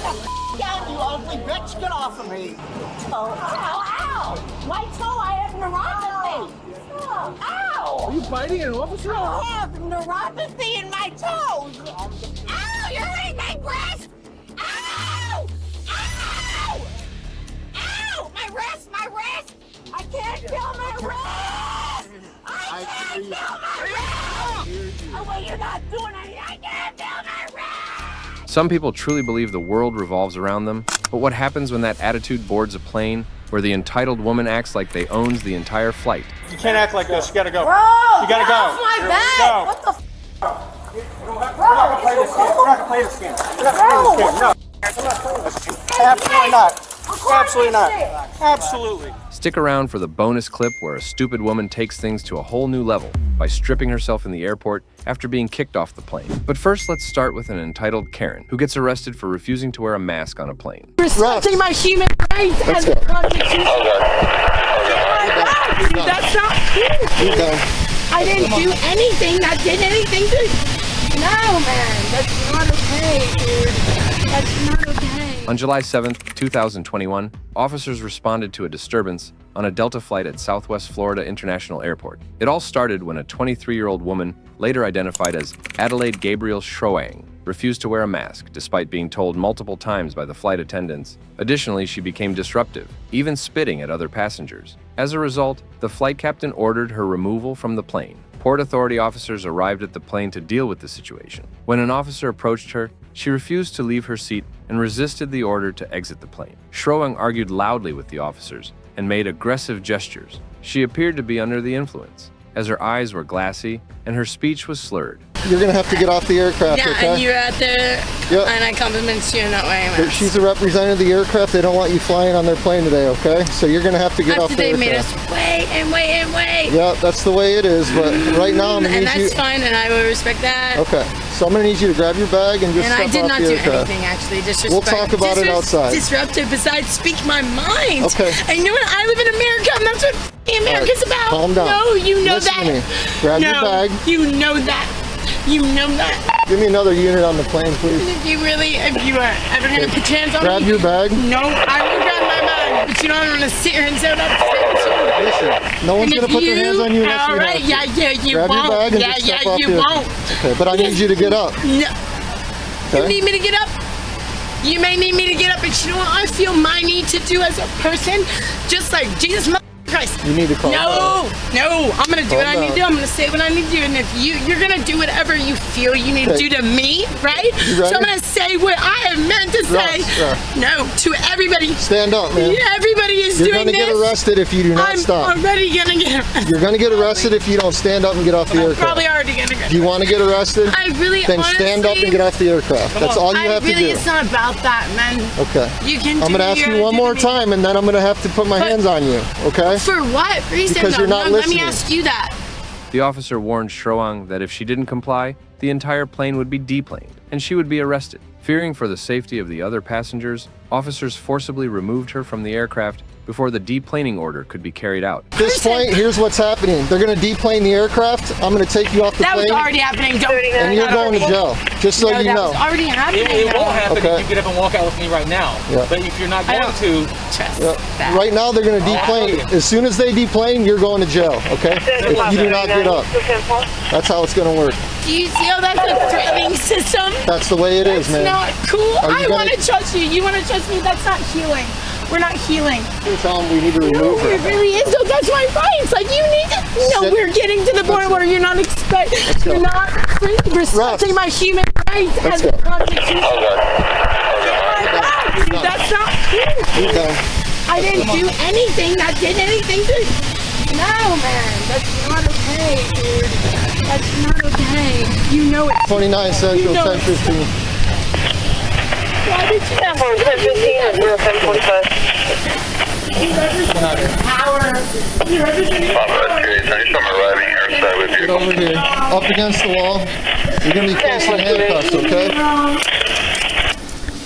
down, you ugly bitch. Get off of me. Toe. Ow. My toe, I have neuropathy. Ow. Are you biting an officer? I have neuropathy in my toes. Ow, you're hurting my breast. Ow. Ow. Ow, my wrist. I can't feel my wrist. I can't feel my wrist. Oh, well, you're not doing anything. I can't feel my wrist. Some people truly believe the world revolves around them, but what happens when that attitude boards a plane where the entitled woman acts like they owns the entire flight? You can't act like this. You gotta go. Bro, you gotta go. Off my back. What the f? We're not gonna play this game. We're not gonna play this game. We're not gonna play this game. No. Absolutely not. Absolutely not. Absolutely. Stick around for the bonus clip where a stupid woman takes things to a whole new level by stripping herself in the airport after being kicked off the plane. But first, let's start with an entitled Karen who gets arrested for refusing to wear a mask on a plane. Respecting my human rights as a constitution. That's not cool. I didn't do anything that did anything to... No, man. That's not okay, dude. That's not okay. On July 7th, 2021, officers responded to a disturbance on a Delta flight at Southwest Florida International Airport. It all started when a 23-year-old woman, later identified as Adelaide Gabriel Schroang, refused to wear a mask despite being told multiple times by the flight attendants. Additionally, she became disruptive, even spitting at other passengers. As a result, the flight captain ordered her removal from the plane. Port Authority officers arrived at the plane to deal with the situation. When an officer approached her, she refused to leave her seat and resisted the order to exit the plane. Schroang argued loudly with the officers and made aggressive gestures. She appeared to be under the influence, as her eyes were glassy and her speech was slurred. You're gonna have to get off the aircraft, yeah, okay? And you're out there, yep. And I compliment you in that way. She's a representative of the aircraft. They don't want you flying on their plane today, okay? So you're gonna have to get off the aircraft. After they made us wait and wait and wait. Yeah, that's the way it is, but right now I'm gonna need you... And that's fine, and I will respect that. Okay, so I'm gonna need you to grab your bag and just step off the aircraft. And I did not do anything, actually. Disrespect. We'll talk about it outside. Disruptive, besides speak my mind. Okay. And you know what? I live in America, and that's what America's about. Calm down. No, you know Listen that. to me. Grab your bag. You know that. You know that. Give me another unit on the plane, please. If you are ever gonna put your hands on me. Grab your bag. No, I will grab my bag. But you know I'm gonna sit here and say what I have to say to you. Listen, no one's gonna put their hands on you unless you Alright, have to. you grab won't. Your bag and just step off you the won't. Okay, but I need you to get up. No. Okay? You need me to get up? You may need me to get up, but you know what I feel my need to do as a person? Just like Jesus Christ. You need to calm down. No, I'm gonna do what I need to do. I'm gonna say what I need to do, and if you're gonna do whatever you feel you need to do to me, right? So I'm gonna say what I have meant to say. No, to everybody. Stand up, man. Everybody is doing this. You're gonna get arrested if you do not stop. I'm already gonna get arrested. You're gonna get arrested if you don't stand up and get off the aircraft. Probably already gonna get. Do you want to get arrested? I really, then honestly, stand up and get off the aircraft. That's all you have to do. It's not about that, man. Okay. You can. I'm gonna ask you one more time, and then I'm gonna have to put my hands on you. Okay? For what reason? Because you're not listening. Let me ask you that. The officer warned Schroang that if she didn't comply, the entire plane would be deplaned and she would be arrested. Fearing for the safety of the other passengers, officers forcibly removed her from the aircraft before the deplaning order could be carried out. At this point, here's what's happening. They're going to deplane the aircraft. I'm going to take you off the plane. That was already happening. And you're going to jail, just so you know. That was already happening. It won't happen if you get up and walk out with me right now. Yeah. But if you're not going to... Trust that. Right now, they're going to deplane. As soon as they deplane, you're going to jail, okay? If you do not get up. That's how it's going to work. Do you see how that's a threatening system? That's the way it is, man. It's not cool. I want to trust you. You want to trust me? That's not healing. We're not healing. You tell them we need to remove her. It really is. So that's my rights. Like you need to. No, we're getting to the point where you're not You're not respecting my human rights as a constitution. That's not cool. I didn't do anything that did anything to. No, man. That's not okay, dude. That's not okay. You know it. 29 Central, 10:15. Why did you have 10:15 at 10:45? You're everything. Get over here. Up against the wall. You're going to be placed in handcuffs, okay?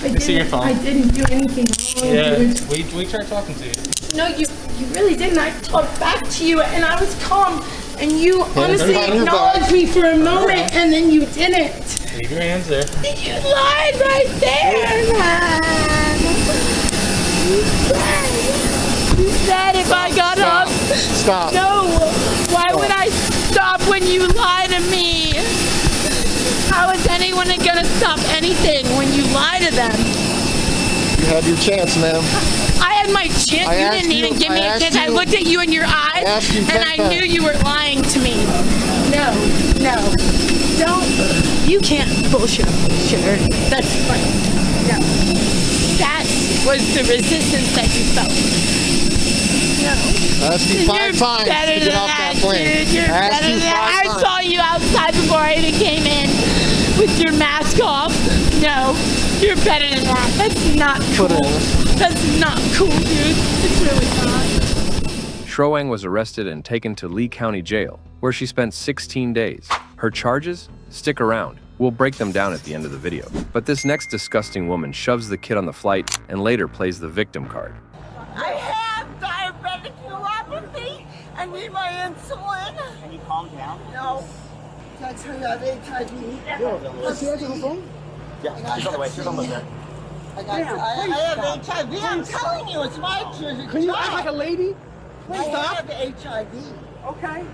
Let me see your phone. I didn't do anything wrong. Yeah, Dude. we tried talking to you. No, you really didn't. I talked back to you and I was calm. And you honestly acknowledged me for a moment and then you didn't. Leave your hands there. You lied right there, man. stop. No. Why would I stop when you lie to me? How is anyone gonna stop anything when you lie to them? You had your chance, ma'am. I had my chance. You didn't even give me a chance. I looked at you in your eyes and I knew you were lying to me. No. Don't. You can't bullshit a bullshitter. That's funny. No. That was the resistance that you felt. No. I asked you 5 times to get off that plane. Dude, you're better than that. I saw you outside before I even came in with your mask off. No, you're better than that. That's not cool. That's not cool, dude. It's really not. Schroeng was arrested and taken to Lee County Jail, where she spent 16 days. Her charges? Stick around. We'll break them down at the end of the video. But this next disgusting woman shoves the kid on the flight and later plays the victim card. I have diabetic neuropathy. I need my insulin. Can you calm down? No. That's her, I have HIV. Is she answering the phone? Yeah, she's on the way. She's almost there. I have HIV. I'm telling you, it's my choice. Can you act like a lady? I have HIV. Okay.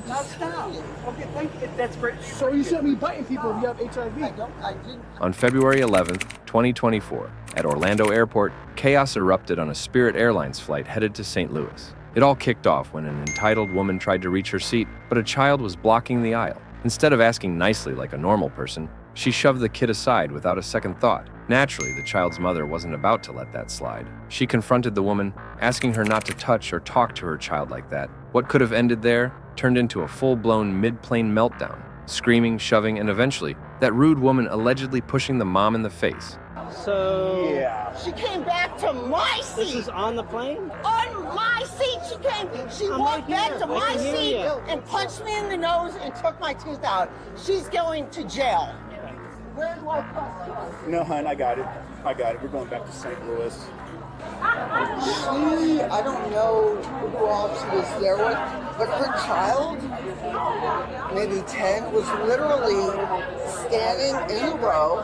Now stop. Okay, thank you. That's great. So you shouldn't be biting people if you have HIV. I didn't. On February 11th, 2024, at Orlando Airport, chaos erupted on a Spirit Airlines flight headed to St. Louis. It all kicked off when an entitled woman tried to reach her seat, but a child was blocking the aisle. Instead of asking nicely like a normal person, she shoved the kid aside without a second thought. Naturally, the child's mother wasn't about to let that slide. She confronted the woman, asking her not to touch or talk to her child like that. What could have ended there turned into a full-blown mid-plane meltdown, screaming, shoving, and eventually, that rude woman allegedly pushing the mom in the face. So yeah, She came back to my seat. this is on the plane. On my seat, she came. She walked back to my seat and punched me in the nose and took my tooth out. She's going to jail. Where do I press her? No, hon, I got it. We're going back to St. Louis. I don't know who else she was there with, but her child, maybe 10, was literally standing in a row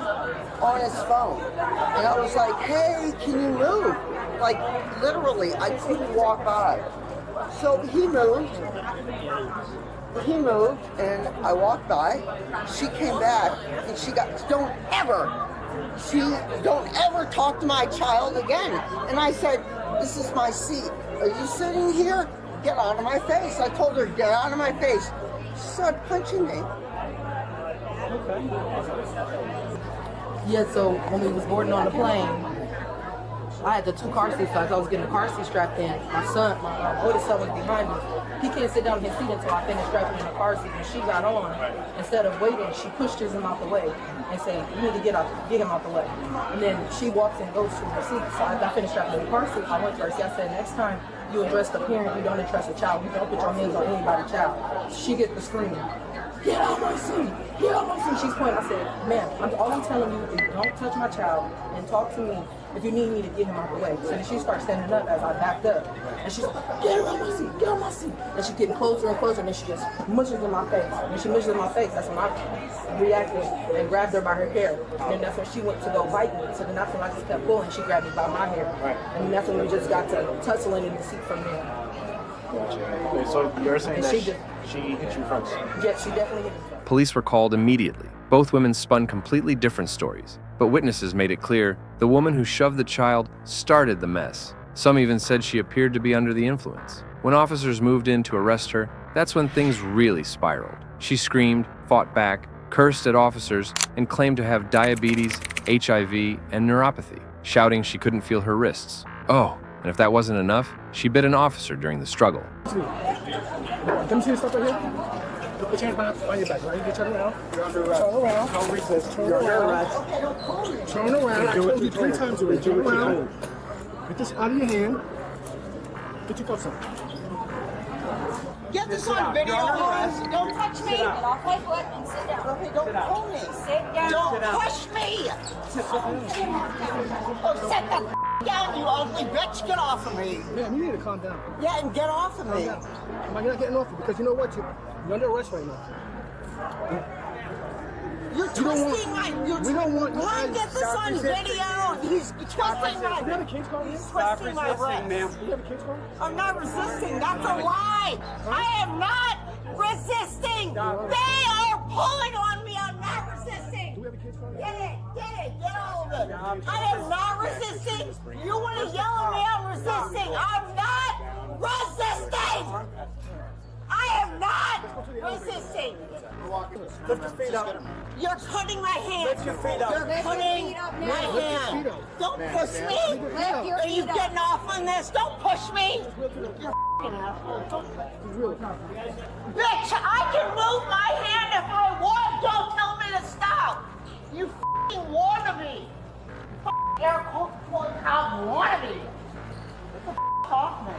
on his phone. And I was like, hey, can you move? Like, literally, I couldn't walk by. So he moved, and I walked by. She came back, and she got, don't ever talk to my child again. And I said, this is my seat. Are you sitting here? Get out of my face. I told her, get out of my face. She started punching me. Yeah, so when we was boarding on the plane, I had the 2 car seats, so I was getting the car seat strapped in. My oldest son was behind me. He can't sit down in his seat until I finished strapping in the car seat. When she got on, instead of waiting, she pushed him out the way and said, you need to get him out the way. And then she walks and goes to her seat. So I finished strapping in the car seat. I went to her. I said, next time you address the parent, you don't address the child. You don't put your hands on anybody's child. She gets the screaming. Get out of my seat! Get out of my seat! She's pointing. I said, ma'am, all I'm telling you is don't touch my child and talk to me if you need me to get him out the way. So then she starts standing up as I backed up. And she's like, get out of my seat! Get out of my seat! And she's getting closer and closer, and then she just mushes in my face. When she mushes in my face, that's when I reacted and grabbed her by her hair. And then that's when she went to go bite me. So then that's when I just kept pulling. She grabbed me by my hair. And then that's when we just got to tussling in the seat from there. Okay, so you're saying that she hit you first? Yes, she definitely hit me. Police were called immediately. Both women spun completely different stories, but witnesses made it clear the woman who shoved the child started the mess. Some even said she appeared to be under the influence. When officers moved in to arrest her, that's when things really spiraled. She fought back, cursed at officers, and claimed to have diabetes, HIV, and neuropathy, shouting she couldn't feel her wrists. Oh, and if that wasn't enough, she bit an officer during the struggle. Let me see the stuff right here. Put your hands behind your back, right? You turn around. You're under arrest. Turn around. No resist. Turn around. Turn around. I told you 3 times already. Turn around. Get this out of your hand. Get your cuffs on. Get this on video. Don't touch me. Get off my foot and sit down. Okay, don't pull me. Sit down. Don't push me. Oh, sit the down, you ugly bitch. Get off of me. Man, you need to calm down. Yeah, and get off of me. Am I not getting off you? Because you know what? You're under arrest right now. You're twisting my... We don't want... Get this on video. He's twisting my. You have a cage call? He's twisting my wrist. You have a cage call? I'm not resisting. That's a lie. I am not resisting. They are pulling on me. I'm not resisting. Do we have a cage call? Get it. Get all of it. I am not resisting. You want to yell at me? I'm resisting. I'm not resisting. I am not resisting. Lift your feet up. You're putting my hand. Lift your feet up. You're putting my hand. Don't push me. Are you getting off on this? Don't push me. You're f***ing asshole. Bitch, I can move my hand if I want. Don't tell me to stop. You f***ing wannabe. F***ing air quote out wannabe. Get the f*** off me.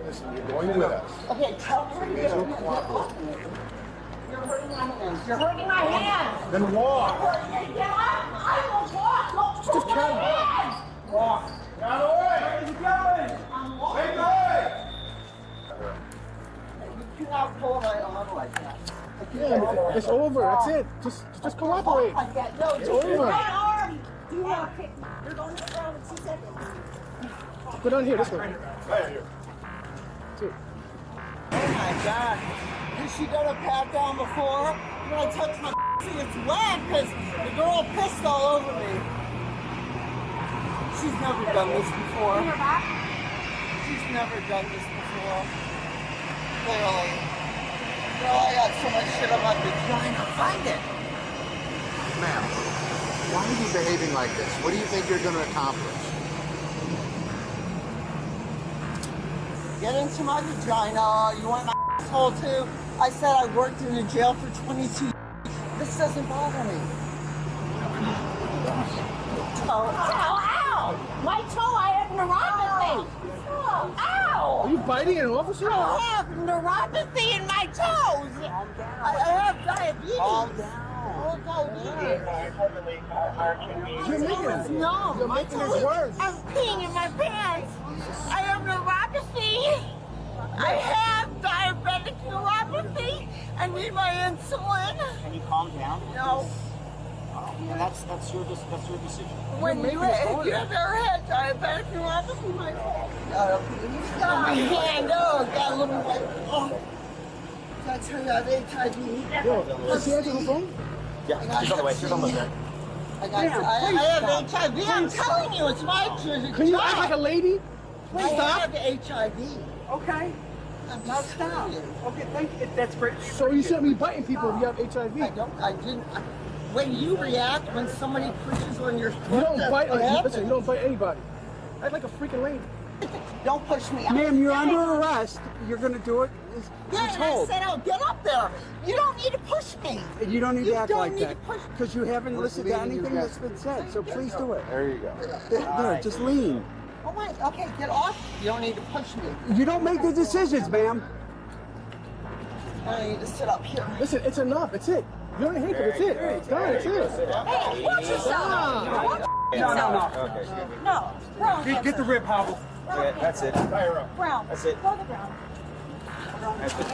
Listen, you're going with us. Okay, tell me to get off me. You're hurting my hands. You're hurting my hands. Then walk. I will walk. Don't push my hands. Walk. Get out of the way. Where are you going? I'm walking. Wait, going. You cannot pull my arm like that. Yeah, it's over. That's it. Just cooperate. Like that. No, It's just over. my arm. Do not kick me. You're going to ground in 2 seconds. Go down here. This way. Oh my God. Has she done a pat down before? When I touch my see it's wet because the girl pissed all over me. She's never done this before. She's never done this before. Clearly. Girl, I got so much shit on my vagina. Find it. Ma'am, why are you behaving like this? What do you think you're going to accomplish? Get into my vagina. You want my asshole too? I said I worked in a jail for 22 years. This doesn't bother me. Oh, ow, ow! My toe, I have neuropathy. Oh, ow! Are you biting an officer? I have neuropathy in my toes. I have diabetes. Calm Oh, diabetes. You're making it. No, You're my making it toes. worse. I'm peeing in my pants. I have neuropathy. I have diabetic neuropathy. I need my insulin. Can you calm down? No. And that's your decision. When you have ever had diabetic neuropathy, my hand, oh, got a little like, oh. That's her, I have HIV. Yo, is she answering the phone? Yeah, she's on the way. She's almost there. I have HIV. I'm telling you, it's my job. Can you act like a lady? I have HIV. Okay. I'm not stop. Okay, thank you. That's great. So you shouldn't be biting people if you have HIV. I didn't. When you react, when somebody pushes on your foot, You don't that's bite. what happens. Listen, you don't bite anybody. Act like a freaking lady. Don't push me. Ma'am, you're under arrest. You're going to do it. Yeah, and I said I'll get up there. You don't need to push me. You don't need to act don't like need that to push me. because you haven't listened to anything that's been said. So please do it. There you go. There, just lean. Oh my, okay, get off. You don't need to push me. You don't make the decisions, ma'am. I need to sit up here. Listen, it's enough. It's it. You're in a handcuff. It's it. It's done. It's it. Hey, watch yourself. No. Brown, Get the rib hobble. Yeah, that's it. Brown. That's it. Go to the ground. That's it.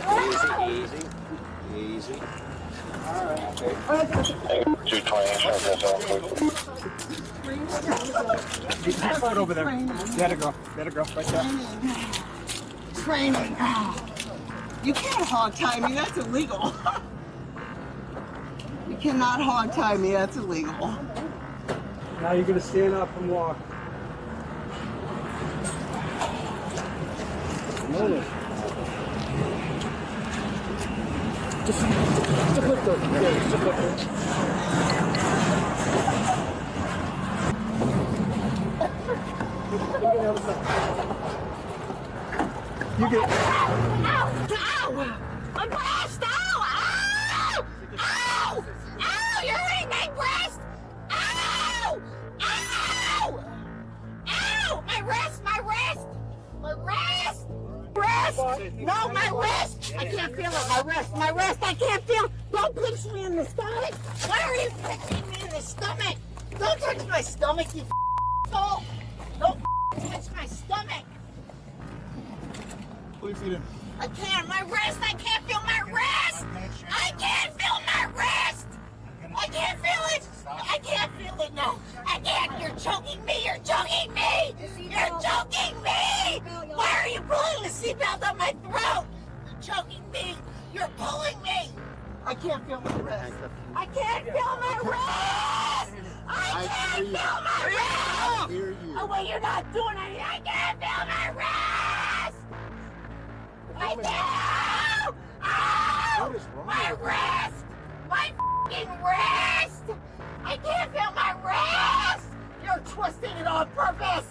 Easy, easy. Easy. Just right over there. Let it go. Let it go. Right there. Training. You can't hog tie me. That's illegal. You cannot hog tie me. That's illegal. Now you're going to stand up and walk. Just lift her. Yeah, just lift her. You get. Ow! Ow! I'm breast! Ow! Ow! Ow! Ow! You're hurting my breast! Ow! Ow! Ow! My wrist! My wrist! My wrist! Wrist! No, my wrist! I can't feel it. My wrist! My wrist! I can't feel. Don't pinch me in the stomach! Why are you pinching me in the stomach? Don't touch my stomach, you asshole! Don't touch my stomach! Pull your feet in. I can't. My wrist. I can't feel my wrist. I can't feel my wrist. I can't feel it. I can't feel it. No. I can't. You're choking me. You're choking me. You're choking me. Why are you pulling the seatbelt up my throat? You're choking me. You're pulling me. I can't feel my wrist. I can't feel my wrist. I can't feel my wrist. Oh, wait, you're not doing anything. I can't feel my wrist. I can't. Oh, my wrist. My f***ing wrist. I can't feel my wrist. You're twisting it on purpose.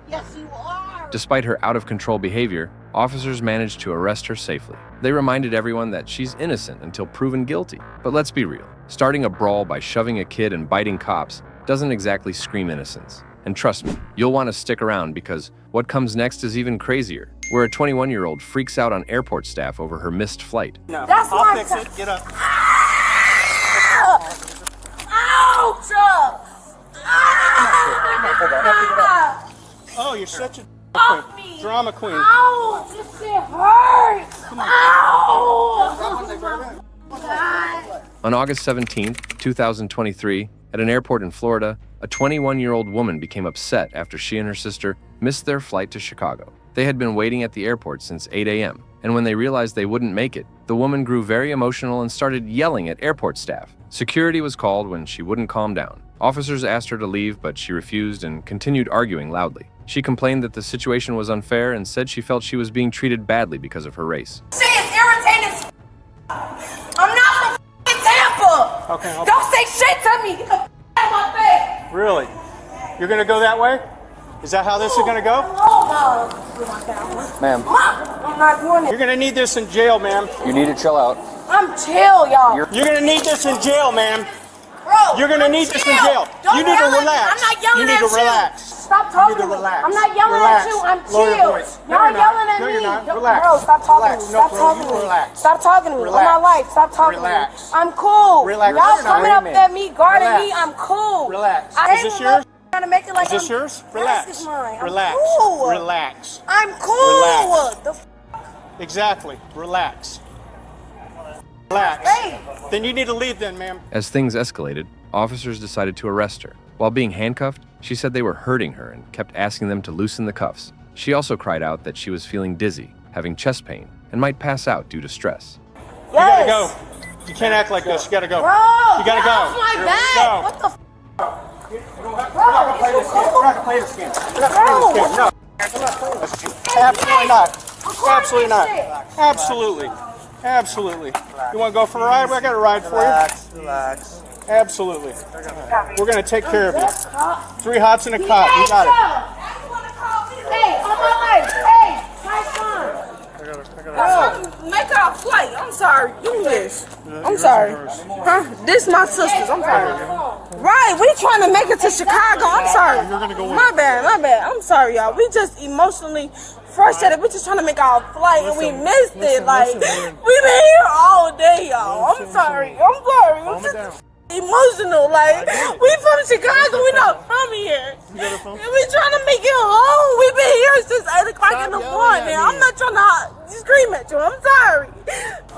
Yes, you are. Despite her out-of-control behavior, officers managed to arrest her safely. They reminded everyone that she's innocent until proven guilty. But let's be real, starting a brawl by shoving a kid and biting cops doesn't exactly scream innocence. And trust me, you'll want to stick around because what comes next is even crazier, where a 21-year-old freaks out on airport staff over her missed flight. No, That's I'll my fix it. Get up. Ouch! Oh, you're such a Off me. drama queen. Ow! This shit hurts! Ow! God. On August 17, 2023, at an airport in Florida, a 21-year-old woman became upset after she and her sister missed their flight to Chicago. They had been waiting at the airport since 8 a.m., and when they realized they wouldn't make it, the woman grew very emotional and started yelling at airport staff. Security was called when she wouldn't calm down. Officers asked her to leave, but she refused and continued arguing loudly. She complained that the situation was unfair and said she felt she was being treated badly because of her race. Shit is irritating as f***. I'm not from f***ing Tampa! Okay, I'll- Don't say shit to me! Get the f*** out of my face! Really? You're gonna go that way? Is that how this is gonna go? Ma'am, I'm not doing it. You're gonna need this in jail, ma'am. you need to chill out. I'm chill, y'all. You're gonna need this in jail, ma'am. Bro, You're gonna I'm need this in chill. jail. Don't You need to yell at me. relax. I'm not yelling You need at to relax. Stop talking You need to to me. relax. I'm not yelling Relax. at you. I'm Lower your chill. voice. No, Y'all you're not. yelling at No, me. you're not. Yo, Relax. Bro, stop talking to me. Relax. No, Stop bro, talking you to me. relax. Stop talking to me. Relax. On my life. Stop talking Relax. to me. I'm cool. Relax. Y'all You're not coming up screaming. at me, guarding Relax. me. I'm cool. Relax. I Is ain't this even yours? trying to make it like Is this I'm, yours? This Relax. is mine. I'm Relax. cool. Relax. I'm cool. Relax. The f- Exactly. Relax. Relax. Hey. Then you need to leave then, ma'am. As things escalated, officers decided to arrest her. While being handcuffed, she said they were hurting her and kept asking them to loosen the cuffs. She also cried out that she was feeling dizzy, having chest pain, and might pass out due to stress. You gotta go. You can't act like this. You gotta go. Bro, You gotta get go. off my Here we back. go. What the f? We're not gonna play this game. We're not gonna play this game. We're not gonna play this game. No. Absolutely not. Absolutely not. Absolutely. Absolutely. You want to go for a ride? I got a ride for you. Relax. Absolutely. We're gonna take care of you. 3 hots and a cot. You got it. Hey, on my life. Hey, my son. Bro, make her a flight. I'm sorry. Give me this. I'm sorry. Huh? This my sister's. I'm sorry. Right, we trying to make it to Chicago. I'm sorry. My bad, my bad. I'm sorry, y'all. We just emotionally frustrated. We just trying to make our flight and we missed it. Like, we been here all day, y'all. I'm sorry. I'm sorry. I'm just emotional. Like, we from Chicago. We not from here. And we trying to make it home. We been here since 8 o'clock in the morning. I'm not trying to scream at you. I'm sorry.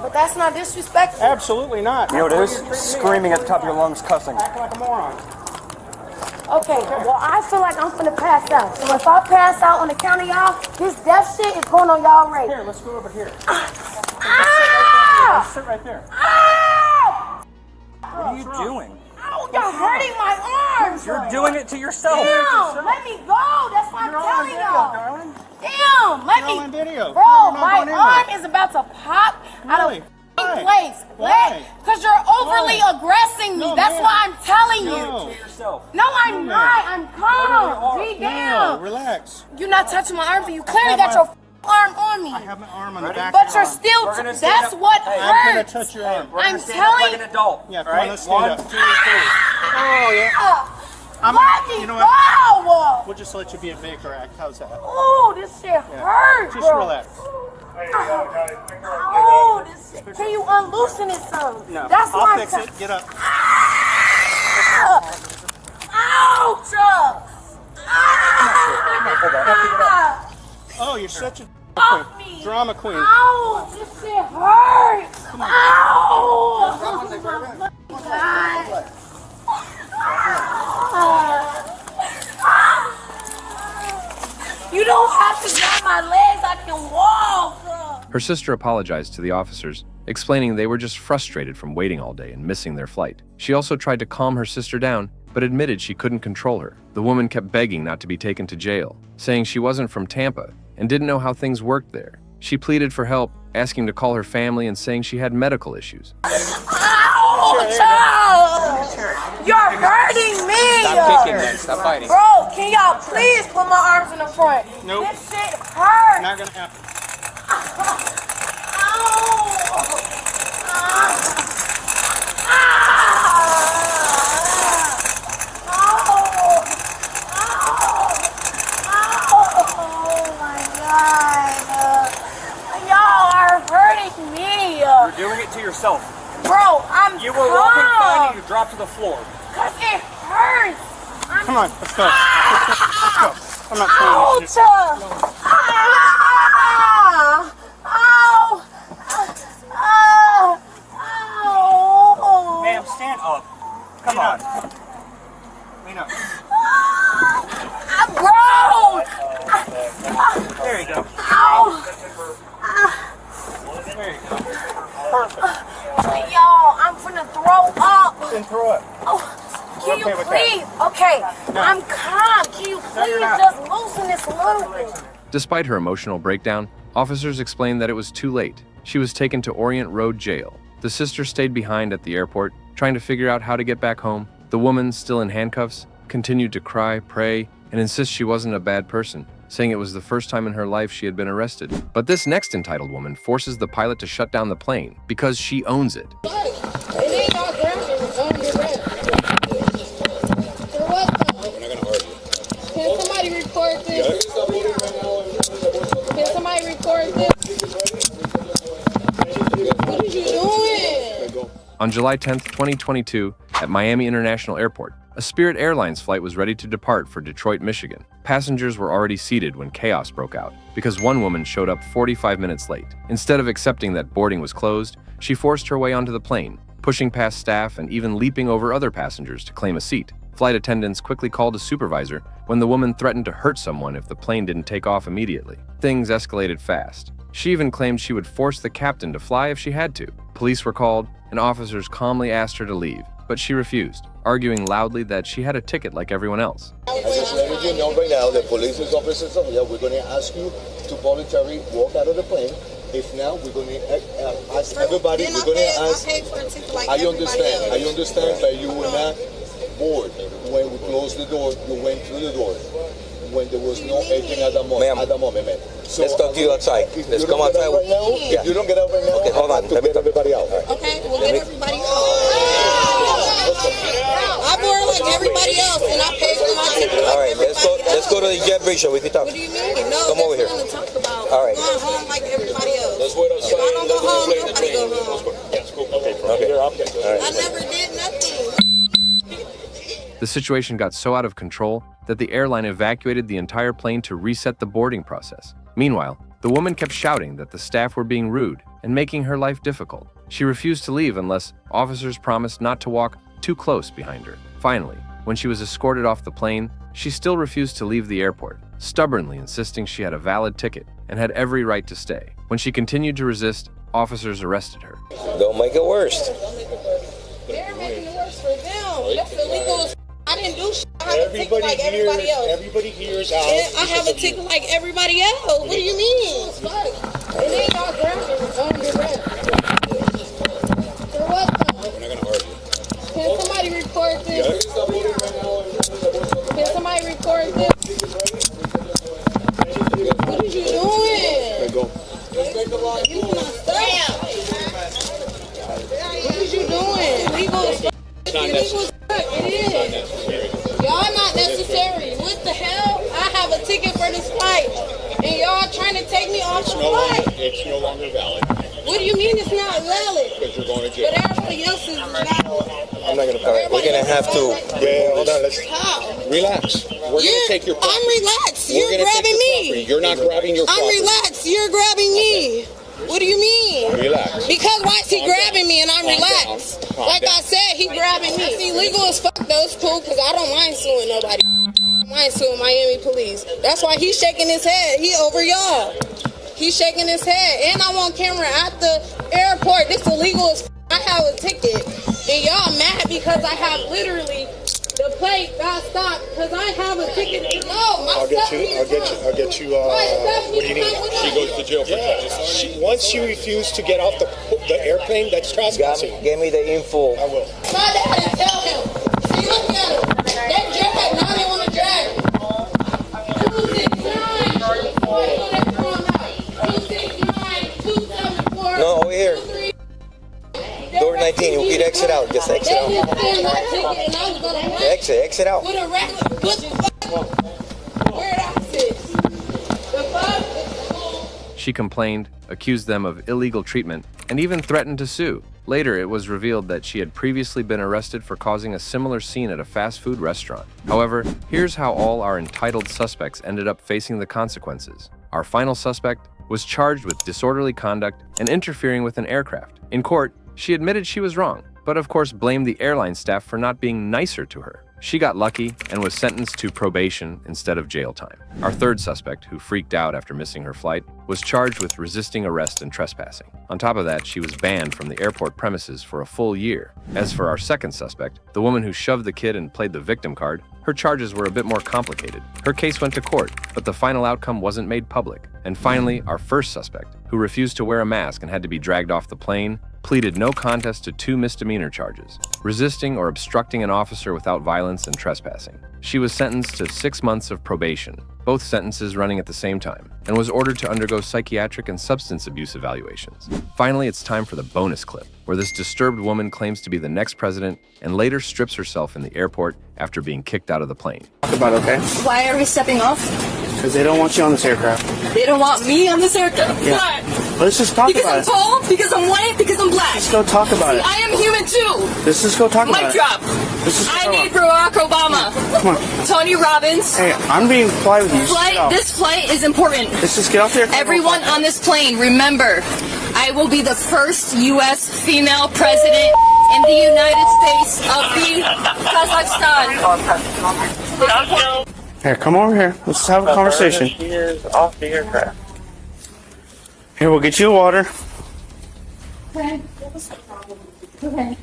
But that's not disrespectful. Absolutely not. You know what it is? Screaming at the top of your lungs, cussing. Act like a moron. Okay, well, I feel like I'm finna pass out. So if I pass out on the count of y'all, this death shit is going on y'all right. Here, let's go over here. Ah! Sit right there. Ah! What are you doing? Oh, y'all hurting my arms. You're doing it to yourself. Damn, let me go. That's what I'm telling y'all. Darling. Damn, let You're all me. on video. Bro, You're not my going arm anywhere. is about to pop out Really? of Why? place. Why? Because you're overly Why? aggressing me. No, That's ma'am. why I'm telling No. you. Yourself. No, I'm No, not. ma'am. I'm calm. Be No, down. relax. You're not touching my arm, but you clearly have got my- your arm on me. I have my arm on the back But of you're your arm. still. We're gonna stand That's up. what I'm gonna hurts. touch your arm. I'm Stand up telling like an adult. Yeah, all come on, right? let's stand 1, up. 2, 3. Oh, yeah. I'm Let me you know go. what? We'll just let you be a Baker act. How's that? Oh, this shit hurts, Just bro. relax. Oh, this shit. Can you unloosen it some? No, That's I'll my fix it. Get up. Ouch! Ah! Oh, you're such a Off queen. me. Drama queen. Ow! This shit hurts! Ow! God. You don't have to grab my legs. I can walk. Her sister apologized to the officers, explaining they were just frustrated from waiting all day and missing their flight. She also tried to calm her sister down, but admitted she couldn't control her. The woman kept begging not to be taken to jail, saying she wasn't from Tampa and didn't know how things worked there. She pleaded for help, asking to call her family and saying she had medical issues. You're hurting me! Stop kicking then, stop fighting. Bro, can y'all please put my arms in the front? Nope. This shit hurts! Not gonna happen. Oh my God. Y'all are hurting me. You're doing it to yourself. Bro, You were walking fine and you dropped to the floor. Cause it hurts. Come on, let's go. Let's go. I'm not playing this shit. Ma'am, stand up. Come on. Lean up. Bro! There you go. Ow! There you go. Perfect. Y'all, I'm finna throw up. Then throw it. Oh, can okay you with please? Okay, I'm calm. Can you please just loosen this a little bit? Despite her emotional breakdown, officers explained that it was too late. She was taken to Orient Road Jail. The sister stayed behind at the airport, trying to figure out how to get back home. The woman, still in handcuffs, continued to cry, pray, and insist she wasn't a bad person, saying it was the first time in her life she had been arrested. But this next entitled woman forces the pilot to shut down the plane because she owns it. Can somebody record this? Can somebody record this? What are you doing? On July 10th, 2022, at Miami International Airport, a Spirit Airlines flight was ready to depart for Detroit, Michigan. Passengers were already seated when chaos broke out because one woman showed up 45 minutes late. Instead of accepting that boarding was closed, she forced her way onto the plane, pushing past staff and even leaping over other passengers to claim a seat. Flight attendants quickly called a supervisor when the woman threatened to hurt someone if the plane didn't take off immediately. Things escalated fast. She even claimed she would force the captain to fly if she had to. Police were called, and officers calmly asked her to leave, but she refused, arguing loudly that she had a ticket like everyone else. I just letting you know right now, the police officers are here. We're going to ask you to voluntarily walk out of the plane. If not, we're going to ask everybody. We're going to ask. I understand, but you were not bored. When we closed the door, you went through the door. When there was no agent at the moment, ma'am. So let's talk to you outside. Let's come outside. Right now, if you don't get out right now, okay, hold on. Let me get everybody out. Okay, we'll get everybody out. I board like everybody else, and I paid for my ticket. All right, let's go to the jet bridge so we can talk. What do you mean? No, come over here. Talk about. All right. Going home like everybody else. Let's wait outside. If I don't go home, nobody go home. Yes, cool. Okay. All right. I never did nothing. The situation got so out of control that the airline evacuated the entire plane to reset the boarding process. Meanwhile, the woman kept shouting that the staff were being rude and making her life difficult. She refused to leave unless officers promised not to walk too close behind her. Finally, when she was escorted off the plane, she still refused to leave the airport, stubbornly insisting she had a valid ticket and had every right to stay. When she continued to resist, officers arrested her. Don't make it worse. They're making it worse for them. That's illegal. I didn't do shit. I have a ticket like everybody else. Everybody here is out. And I have a ticket like everybody else. What do you mean? It ain't y'all ground. You're welcome. We're not going to argue. Can somebody record this? Can somebody record this? What are you doing? Go. You my stuff. What are you doing? Legal as fuck. It is. Y'all not necessary. What the hell? I have a ticket for this flight, and y'all trying to take me off the flight. It's no longer valid. What do you mean it's not valid? Because you're going to jail. But everybody else is valid. I'm not going to. All right, we're gonna have to. Yeah, hold on. Let's How? relax. We're going to take your property. I'm relaxed. We're You're gonna take grabbing your me. property. You're not grabbing your I'm property. relaxed. You're grabbing me. What do you mean? Relax. Because why is he grabbing me and I'm Calm relaxed? down. Calm Like down. I said, he grabbing me. It's illegal as fuck though. It's cool because I don't mind suing nobody. Might sue Miami police. That's why he's shaking his head. He over y'all. He's shaking his head. And I'm on camera at the airport. This illegal as I have a ticket. And y'all mad because I have literally the plate got stopped because I have a ticket. No, I'll get you, what do you need? She goes to jail for Once you refuse to get off the airplane, that's trespassing. Give me the info. I will. My dad, tell him. See, look at him. That drag, now they want to drag. 269, No, over here. Door 19, you can exit out. Just exit out. Exit out. She complained, accused them of illegal treatment, and even threatened to sue. Later, it was revealed that she had previously been arrested for causing a similar scene at a fast food restaurant. However, here's how all our entitled suspects ended up facing the consequences. Our final suspect was charged with disorderly conduct and interfering with an aircraft. In court, she admitted she was wrong, but of course blamed the airline staff for not being nicer to her. She got lucky and was sentenced to probation instead of jail time. Our third suspect, who freaked out after missing her flight, was charged with resisting arrest and trespassing. On top of that, she was banned from the airport premises for a full year. As for our second suspect, the woman who shoved the kid and played the victim card, her charges were a bit more complicated. Her case went to court, but the final outcome wasn't made public. And finally, our first suspect, who refused to wear a mask and had to be dragged off the plane, pleaded no contest to 2 misdemeanor charges: resisting or obstructing an officer without violence and trespassing. She was sentenced to 6 months of probation, both sentences running at the same time, and was ordered to undergo psychiatric and substance abuse evaluations. Finally, it's time for the bonus clip, where this disturbed woman claims to be the next president and later strips herself in the airport after being kicked out of the plane. Talk about it, okay? Why are we stepping off? Because they don't want you on this aircraft. They don't want me on this aircraft. Yeah. Why? Let's just talk Because about I'm it. tall, because I'm white, because I'm black. Let's go talk about it. I am human too. Let's just go talk about Mic it. drop. Let's just I talk need about Barack Obama. Come on. Tony Robbins. Hey, I'm being polite with you. This flight is important. Let's just get off there. Everyone on this plane, remember, I will be the first U.S. female president in the United States of the Kazakhstan. Here, come over here. Let's have a conversation. She is off the aircraft. Here, we'll get you a water. Okay. Okay.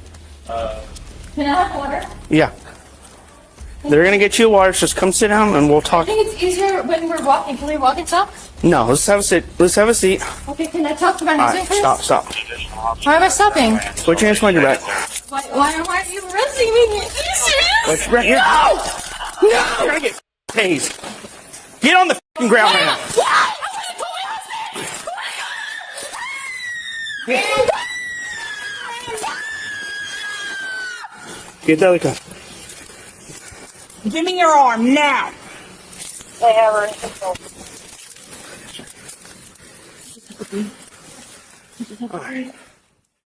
Can I have water? Yeah. They're gonna get you a water, so just come sit down and we'll I talk. think it's easier when we're walking. Can we walk and talk? No, let's have a sit. Let's have a seat. Okay, can I talk to my husband first? Stop. Why am I stopping? Put your hands behind your back. Why are you arresting me? Are you serious? Let's right here. No! You're gonna get tased. Get on the fucking ground right now. Get the other car. Give me your arm now. They have her. All right.